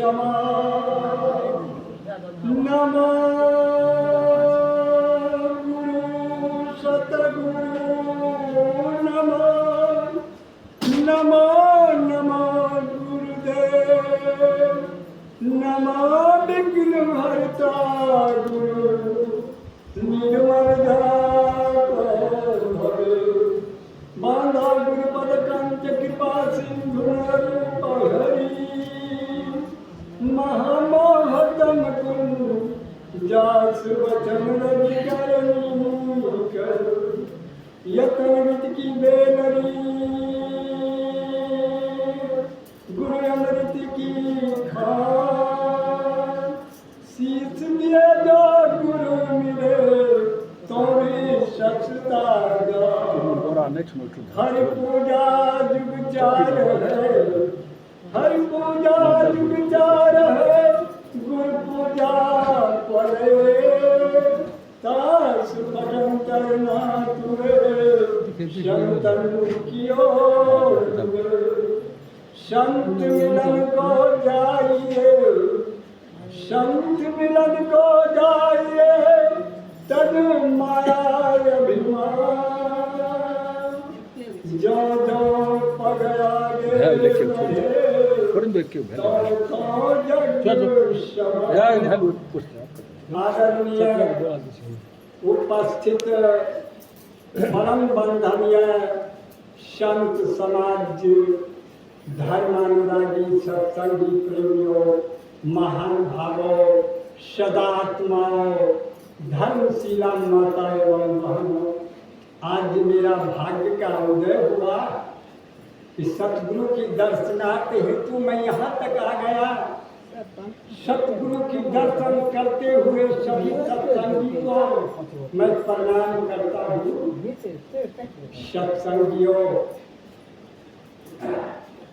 क्षमा नमो गुरु सतगुरु नमो नमो नमो गुरुदेव नमो विघ्नहर्ता गुरु निर्मल बांधा गुरुपद कंच कृपा सिंधु हरि महामोहतम कुंज जास वचन रवि कर यतन वित की बेनरी गुरु अमृत की खान शीश दिए जो गुरु मिले तोरी सचता हर पूजा जुग चार है हर पूजा जुग चार है गुरु पूजा पड़े तास पटंतर ना तुरे शंतन कियो संत मिलन को जाइए संत मिलन को जाइए तद माया अभिमान जो जो पग आगे आदरणीय उपस्थित परम बंधनीय संत समाज धर्मानुरागी सत्संगी प्रेमियों महान भावों सदात्माओं धर्मशीला माता एवं बहनों आज मेरा भाग्य का उदय हुआ कि सतगुरु की दर्शनार्थ हेतु मैं यहाँ तक आ गया। सतगुरु की दर्शन करते हुए सभी सत्संगी को मैं प्रणाम करता हूँ। सत्संगियों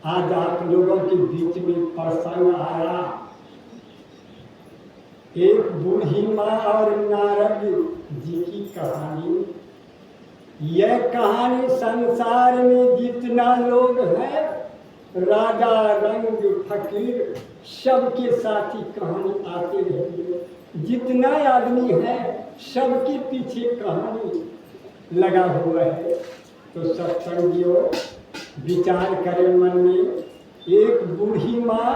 आज आप लोगों के बीच में प्रसंग आया एक बूढ़ी माँ और नारद जी की कहानी। यह कहानी संसार में जितना लोग हैं राजा रंग फकीर सबके साथ ही कहानी आती रहती है। जितना आदमी है सबके पीछे कहानी लगा हुआ है। तो सत्संगियों विचार करें मन में एक बूढ़ी माँ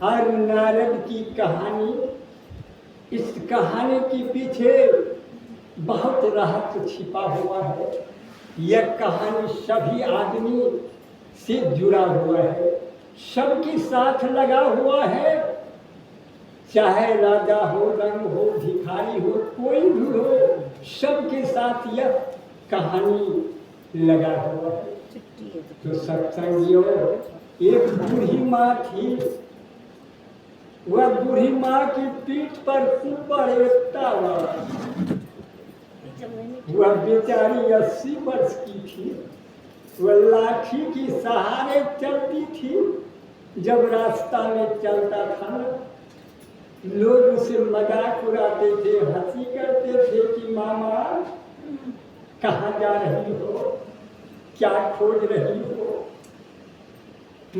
और नारद की कहानी। इस कहानी के पीछे बहुत रहस्य छिपा हुआ है। यह कहानी सभी आदमी से जुड़ा हुआ है सबके साथ लगा हुआ है। चाहे राजा हो रंग हो भिखारी हो कोई भी हो सबके साथ यह कहानी लगा हुआ है। तो सत्संगियों एक बूढ़ी माँ थी। वह बूढ़ी माँ की पीठ पर ऊपर एक तावा। वह बेचारी 80 वर्ष की थी। वह लाठी की सहारे चलती थी। जब रास्ता में चलता था लोग उसे मजाक उड़ाते थे हंसी करते थे कि मामा कहाँ जा रही हो क्या खोज रही हो।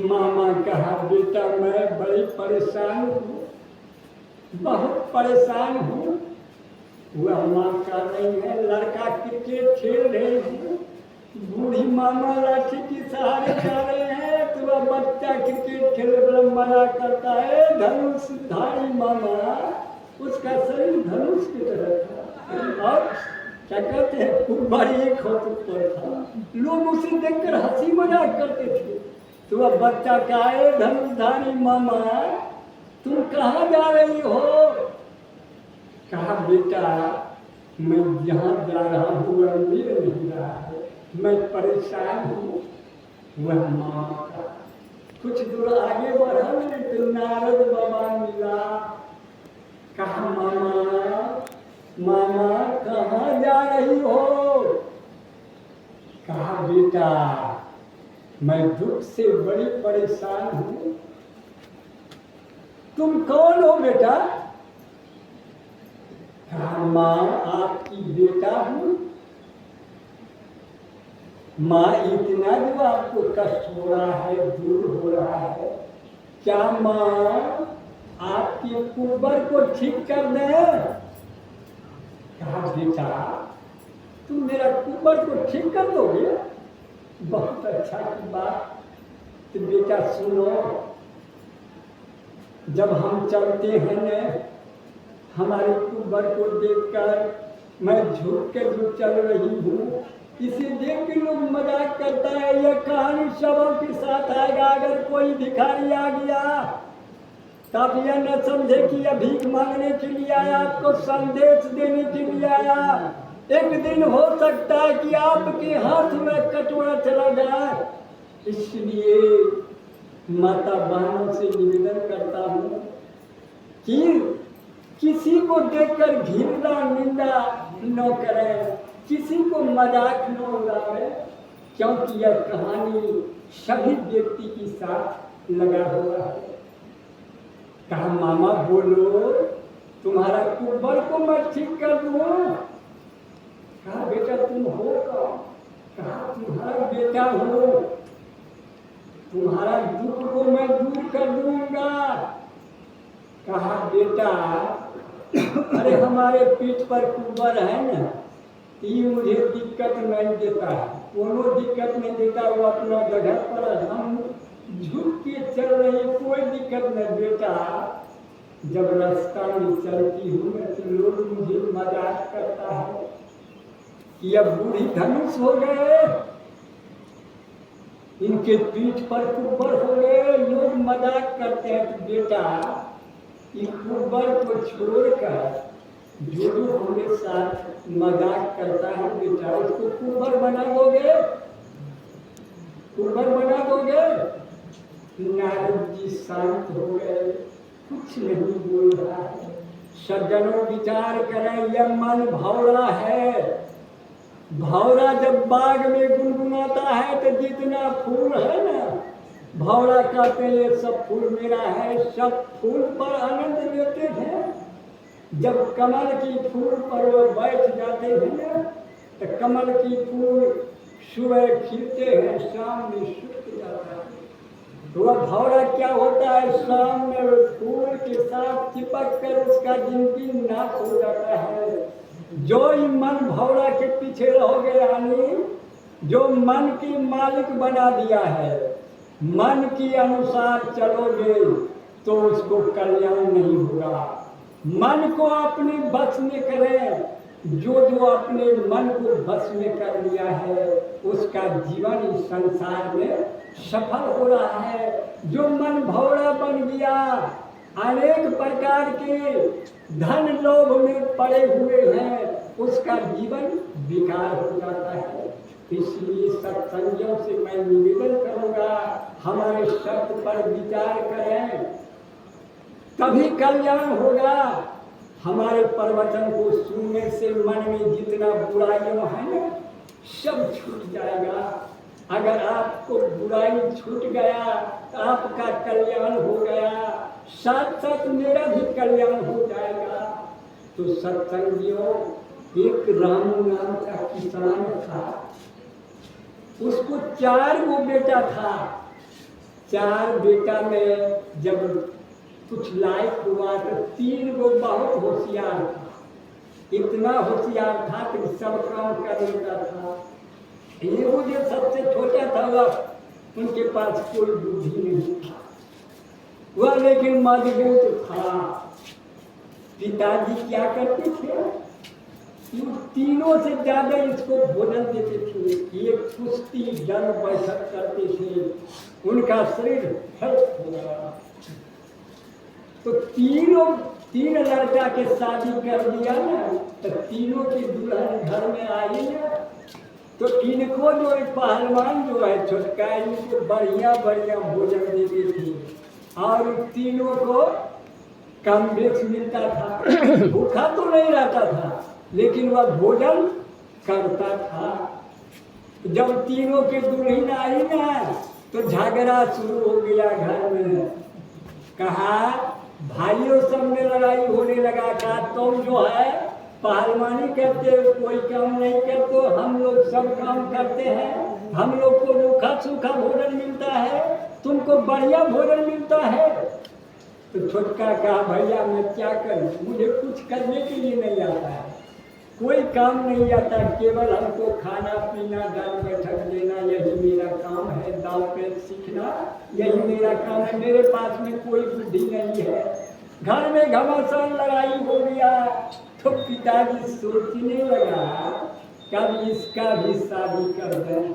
मामा कहा बेटा मैं बड़ी परेशान हूँ बहुत परेशान हूँ। वह माँ कर रही है लड़का क्रिकेट खेल रहे हैं बूढ़ी मामा लाठी के सहारे जा रहे हैं। तो वह बच्चा क्रिकेट खेलने वाला मना करता है धनुषधारी मामा। उसका शरीर धनुष की तरह था और क्या कहते हैं खूब बारीक पर था। लोग उसे देखकर हंसी मजाक करते थे। तो वह बच्चा कहा धनुषधारी मामा तुम कहाँ जा रही हो। कहा बेटा मैं जहाँ जा रहा हूँ वह मिल नहीं रहा है मैं परेशान हूँ। वह मामा का कुछ दूर आगे बढ़ा तो नारद बाबा मिला। कहा मामा मामा कहाँ जा रही हो। कहा बेटा मैं दुख से बड़ी परेशान हूँ। तुम कौन हो बेटा। कहा माँ आपकी बेटा हूँ। माँ इतना जो आपको कष्ट हो रहा है दूर हो रहा है क्या माँ आपके कुबर को ठीक कर दें? कहा बेटा तुम मेरा कुबर को ठीक कर दोगे? बहुत अच्छा की बात। तो बेटा सुनो, जब हम चलते हैं न, हमारे कुबर को देखकर मैं झुक के जो चल रही हूँ, इसे देख के लोग मजाक करता है। यह कहानी सबों के साथ आएगा। अगर कोई भिखारी आ गया तब यह न समझे कि यह भीख मांगने के लिए आया, आपको संदेश देने के लिए आया। एक दिन हो सकता है कि आपके हाथ में कटोरा चला जाए। इसलिए माता बहनों से निवेदन करता हूँ कि किसी को देखकर घृणा निंदा न करें, किसी को मजाक न उड़ाएं, क्योंकि यह कहानी सभी व्यक्ति के साथ लगा हुआ है। कहा मामा बोलो, तुम्हारा कुबर को मैं ठीक कर दूं? कहा बेटा तुम हो कौन? कहा तुम्हारा बेटा हो, तुम्हारा दुख को मैं दूर कर दूंगा। कहा बेटा अरे हमारे पीठ पर कुबर है ना, ये मुझे दिक्कत नहीं देता है, कोनो दिक्कत नहीं देता। वो अपना जगह पर, हम झुक के चल रहे, कोई दिक्कत नहीं। बेटा जब रास्ता में चलती हूँ तो लोग मुझे मजाक करता है कि अब बूढ़ी धनुष हो गए, इनके पीठ पर कुबर हो गए, लोग मजाक करते हैं। तो बेटा इस कुबर को छोड़कर जो हमारे साथ मजाक करता है, बेटा उसको कुबर बना दोगे? कुबर बना दोगे? नारद जी शांत हो गए, कुछ नहीं बोल रहा है। सज्जनों विचार करें, यह मन भौरा है। भौरा जब बाग में गुनगुनाता है तो जितना फूल है ना, भौरा कहते हैं ये सब फूल मेरा है। सब फूल पर आनंद लेते हैं। जब कमल की फूल पर वो बैठ जाते हैं ना, तो कमल की फूल सुबह खिलते हैं, शाम में सूख जाता है। तो वह भौरा क्या होता है, शाम में फूल के साथ चिपक कर उसका जिंदगी नाश हो जाता है। जो ही मन भौरा के पीछे रहोगे, यानी जो मन की मालिक बना दिया है, मन के अनुसार चलोगे तो उसको कल्याण नहीं होगा। मन को अपने बस में करें। जो अपने मन को बस में कर लिया है उसका जीवन इस संसार में सफल हो रहा है। जो मन भौरा बन गया, अनेक प्रकार के धन लोभ में पड़े हुए हैं, उसका जीवन बेकार हो जाता है। इसलिए सत्संगियों से मैं निवेदन करूंगा, हमारे शब्द पर विचार करें, तभी कल्याण होगा। हमारे प्रवचन को सुनने से मन में जितना बुराइयों है ना, सब छूट जाएगा। अगर आपको बुराई छूट गया तो आपका कल्याण हो गया, साथ साथ मेरा भी कल्याण हो जाएगा। तो सत्संगियों, एक रामू नाम का किसान था, उसको 4 गो बेटा था। 4 बेटा में जब कुछ लायक हुआ तो 3 गो बहुत होशियार था। इतना होशियार था कि सब काम कर लेता था। वो जो सबसे छोटा था वह, उनके पास कोई बुद्धि नहीं था, वह लेकिन मजबूत था। पिताजी क्या करते थे, तीनों से ज्यादा इसको भोजन देते थे। ये कुश्ती दल बैठक करते थे, उनका शरीर हेल्थ हो गया। तो 3 लड़का के शादी कर दिया ना, तो तीनों की दुल्हन घर में आई ना, तो इनको जो पहलवान जो है छोटका, इनको बढ़िया बढ़िया भोजन देते थे और तीनों को कम बेच मिलता था। भूखा तो नहीं रहता था, लेकिन वह भोजन करता था। जब तीनों के दुल्हन आई ना, तो झगड़ा शुरू हो गया घर में। कहा भाइयों सब में लड़ाई होने लगा। कहा तुम जो है पहलवानी करते हो, कोई काम नहीं करते हो, हम लोग सब काम करते हैं, हम लोग को रूखा सूखा भोजन मिलता है, तुमको बढ़िया भोजन मिलता है। तो छोटका कहा भैया मैं क्या करूं, मुझे कुछ करने के लिए नहीं आता है, कोई काम नहीं आता, केवल हमको खाना पीना दाल बैठक देना यही मेरा काम है, दाल पेट सीखना यही मेरा काम है, मेरे पास में कोई बुद्धि नहीं है। घर में घमासान लड़ाई हो गया तो पिताजी सोचने लगा कब इसका भी शादी कर दें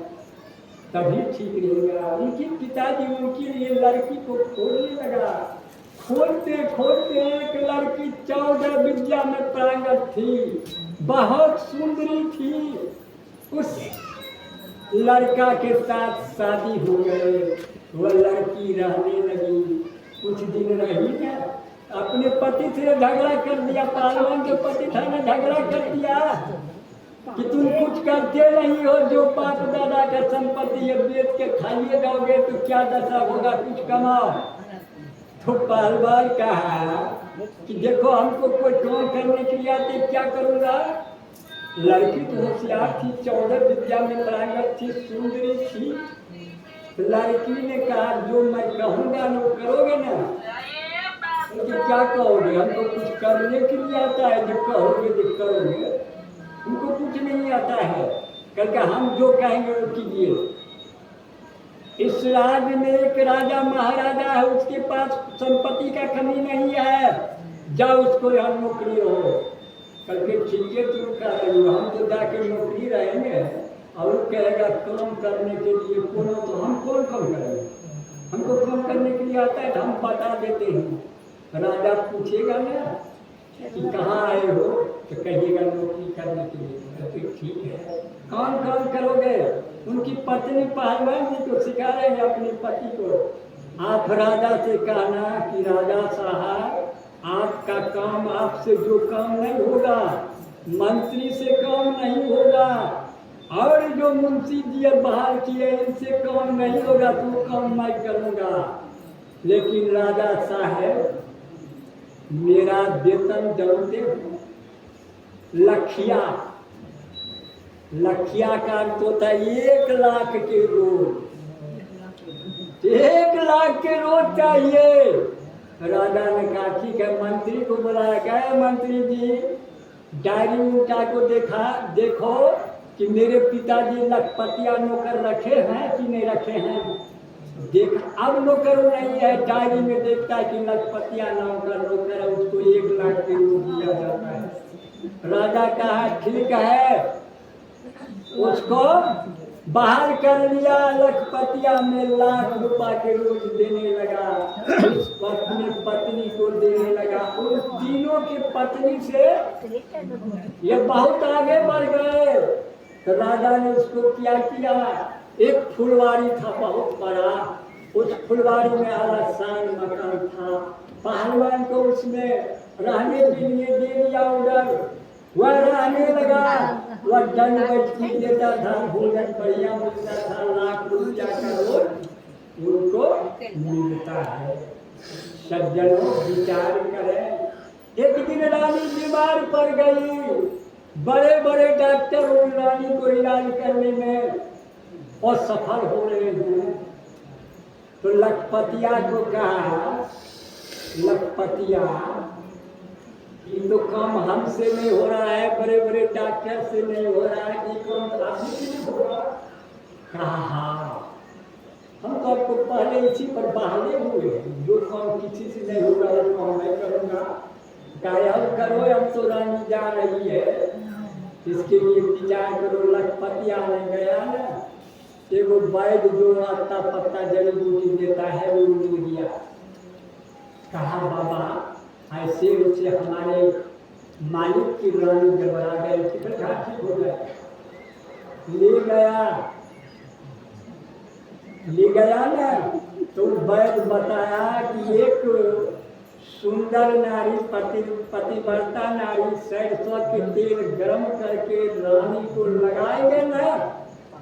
तभी ठीक रहेगा। उनके पिताजी उनके लिए लड़की को खोजने लगा। खोजते खोजते एक लड़की 14 विद्या में प्रांगत थी, बहुत सुंदरी थी। उस लड़का के साथ शादी हो गए। वह लड़की रहने लगी, कुछ दिन रही ना, अपने पति से झगड़ा कर दिया। पहलवान के पति था ना, झगड़ा कर दिया कि तुम कुछ करते नहीं हो, जो बाप दादा का संपत्ति है बेच के खाइए जाओगे तो क्या दशा होगा, कुछ कमाओ। तो पहलवान कहा कि देखो हमको कोई काम करने के लिए आते, क्या करूँगा। लड़की तो होशियार थी, 14 विद्या में पारंगत थी, सुंदरी थी। लड़की ने कहा जो मैं कहूँगा वो करोगे ना। तो क्या कहोगे, हमको कुछ करने के लिए आता है, जो कहोगे जो करोगे। उनको कुछ नहीं आता है, करके हम जो कहेंगे वो कीजिए। इस राज्य में एक राजा महाराजा है, उसके पास संपत्ति का कमी नहीं है, जाओ उसको यहाँ नौकरी हो। करके ठीक है तुम कह रही हो, हम तो जाके नौकरी रहेंगे और वो कहेगा काम करने के लिए कौन, तो हम कौन काम करेंगे, हमको काम करने के लिए आता है तो हम बता देते हैं। राजा पूछेगा ना कि कहाँ आए हो, तो कहिएगा नौकरी करने के लिए। तो ठीक है, कौन काम करोगे। उनकी पत्नी पहलवान जी को सिखा रहे हैं अपने पति को। आप राजा से कहना कि राजा साहब आपका काम, आपसे जो काम नहीं होगा, मंत्री से काम नहीं होगा, और जो मुंशी जी बहाल किए इनसे काम नहीं होगा, तो काम मैं करूँगा। लेकिन राजा साहब मेरा वेतन जानते हो, लखिया का अर्थ होता है 1 लाख के रोज, 1 लाख के रोज चाहिए। राजा ने कहा ठीक है, मंत्री को बुलाया, गया मंत्री जी डायरी उठा को देखो कि मेरे पिताजी लखपतिया नौकर रखे हैं कि नहीं रखे हैं। देख अब नौकर नहीं है, डायरी में देखता है कि लखपतिया नाम का नौकर है, उसको 1 लाख के रोज दिया जाता है। राजा कहा ठीक है, उसको बाहर कर लिया, लखपतिया में 1 लाख रुपया के रोज देने लगा। अपनी पत्नी को देने लगा। उन तीनों की पत्नी से ये बहुत आगे बढ़ गए। तो राजा ने उसको क्या किया, एक फुलवारी था बहुत बड़ा, उस फुलवारी में आलीशान मकान था। पहलवान को उसमें रहने के लिए दे दिया उधर, वह रहने लगा। वह दंड बैठ देता था, भोजन बढ़िया मिलता था, 1 लाख रुपया का रोज उनको मिलता है। सज्जनों विचार करें। एक दिन रानी बीमार पड़ गई, बड़े बड़े डॉक्टर उन रानी को इलाज करने में असफल हो रहे हैं। तो लखपतिया को कहा, लखपतिया ये तो काम हमसे नहीं हो रहा है, बड़े बड़े डॉक्टर से नहीं हो रहा है, ये काम आपसे नहीं हो रहा। कहा हम तो आपको पहले इसी पर बहाने हुए, जो काम किसी से नहीं हो रहा है वो काम मैं करूँगा। कायल करो, अब तो रानी जा रही है, इसके लिए विचार करो। लखपति आने गया ना, एगो वैद्य जो आता पत्ता जड़ी बूटी देता है वो मिल गया। कहा बाबा ऐसे उसे हमारे मालिक की रानी गड़बड़ा गई, ठीक हो गया। ले गया ना, तो वैद्य बताया कि एक सुंदर नारी पतिव्रता नारी सरसों के तेल गर्म करके रानी को लगाएंगे ना,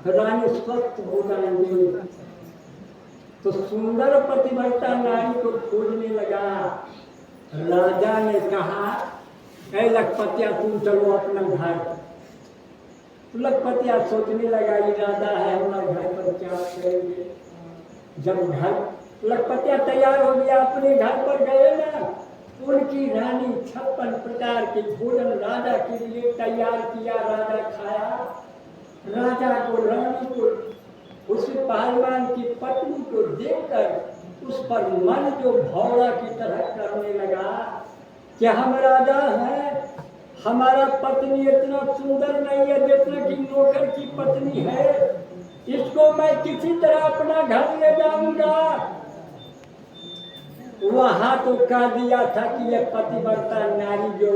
रानी स्वस्थ हो जाएंगे। तो सुंदर पतिव्रता नारी को खोजने लगा। राजा ने कहा ऐ लखपतिया तुम चलो अपना घर। लखपतिया सोचने लगा इरादा है हमारे घर पर क्या करेंगे। जब घर लखपतिया तैयार हो गया, अपने घर पर गए ना, उनकी रानी 56 प्रकार के भोजन राजा के लिए तैयार किया। राजा खाया। राजा को, रानी को, उस पहलवान की पत्नी को देखकर उस पर मन जो भौरा की तरह करने लगा कि हम राजा हैं, हमारा पत्नी इतना सुंदर नहीं है जितना कि नौकर की पत्नी है, इसको मैं किसी तरह अपना घर ले जाऊंगा। वहां तो कह दिया था कि यह पतिव्रता नारी जो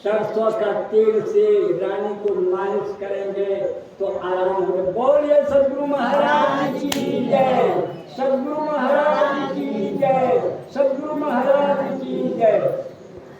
सरसों का तेल से रानी को मालिश करेंगे तो आराम हो। बोलिए सदगुरु महाराज की जय, सदगुरु महाराज